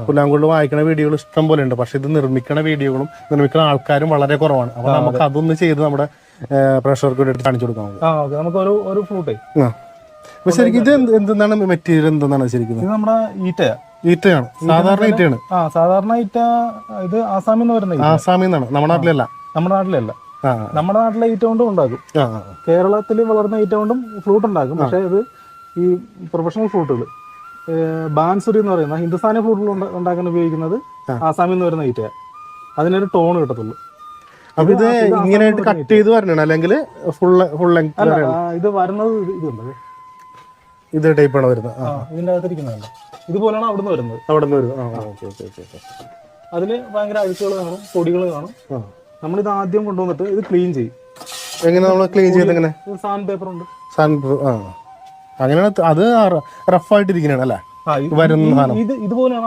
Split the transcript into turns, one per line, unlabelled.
പുല്ലാങ്കുഴൽ വായിക്കുന്ന വീഡിയോകൾ ഇഷ്ടം പോലെ ഉണ്ട്. പക്ഷെ ഇത് നിർമ്മിക്കുന്ന വീഡിയോകളും നിർമ്മിക്കുന്ന ആൾക്കാരും വളരെ കുറവാണ്. അപ്പൊ നമുക്ക് അതൊന്ന് ചെയ്ത് നമ്മുടെ പ്രേക്ഷകർക്ക് വേണ്ടി കാണിച്ചു കൊടുക്കാൻ
നമുക്ക് ഒരു ഫ്ലൂട്ടേ.
ശരിക്കും ഇത് എന്താണ് മെറ്റീരിയൽ, എന്താണ് ശരിക്കും?
ഇത് നമ്മുടെ
ഈറ്റയാണ്, സാധാരണ ഈറ്റയാണ്.
സാധാരണ ഈറ്റ. ഇത് ആസാമിൽ നിന്ന് വരുന്ന,
ആസാമിൽ നിന്നാണ്, നമ്മുടെ നാട്ടിലല്ല.
നമ്മുടെ നാട്ടിലെ ഈറ്റ കൊണ്ടും ഉണ്ടാക്കും. കേരളത്തിൽ വളർന്ന ഈറ്റ കൊണ്ടും ഫ്ലൂട്ട് ഉണ്ടാക്കും. പക്ഷെ ഇത് ഈ പ്രൊഫഷണൽ ഫ്ലൂട്ടുകൾ, ബാൻസുരി എന്ന് പറയുന്ന ഹിന്ദുസ്ഥാനി ഫ്ലൂട്ടുകൾ ഉണ്ടാക്കാൻ ഉപയോഗിക്കുന്നത് ആസാമിൽ നിന്ന് വരുന്ന ഈറ്റയാണ്. അതിനൊരു ടോൺ കിട്ടത്തുള്ളൂ.
അപ്പൊ ഇത് ഇങ്ങനെ കട്ട് ചെയ്ത് വരണം, അല്ലെങ്കിൽ ഫുൾ ലെങ്ത്?
ഇത് വരുന്നത് ഇതുണ്ട്,
ഇത് ടൈപ്പാണ് വരുന്നത്.
ഇതിന്റെ അകത്തിരിക്കുന്നതല്ല, ഇതുപോലെയാണ് അവിടുന്ന് വരുന്നത്. അതില് ഭയങ്കര അഴുക്കുകൾ കാണും, പൊടികൾ കാണും. നമ്മളിത് ആദ്യം കൊണ്ടുവന്നിട്ട് ഇത് ക്ലീൻ ചെയ്യും.
എങ്ങനെ നമ്മൾ ക്ലീൻ ചെയ്ത്? എങ്ങനെ?
സാൻഡ് പേപ്പർ ഉണ്ട്.
അങ്ങനെയാണ്. അത് റഫായിട്ടിരിക്കുന്നതാണ് അല്ലേ വരുന്ന?
ഇതുപോലെയാണ്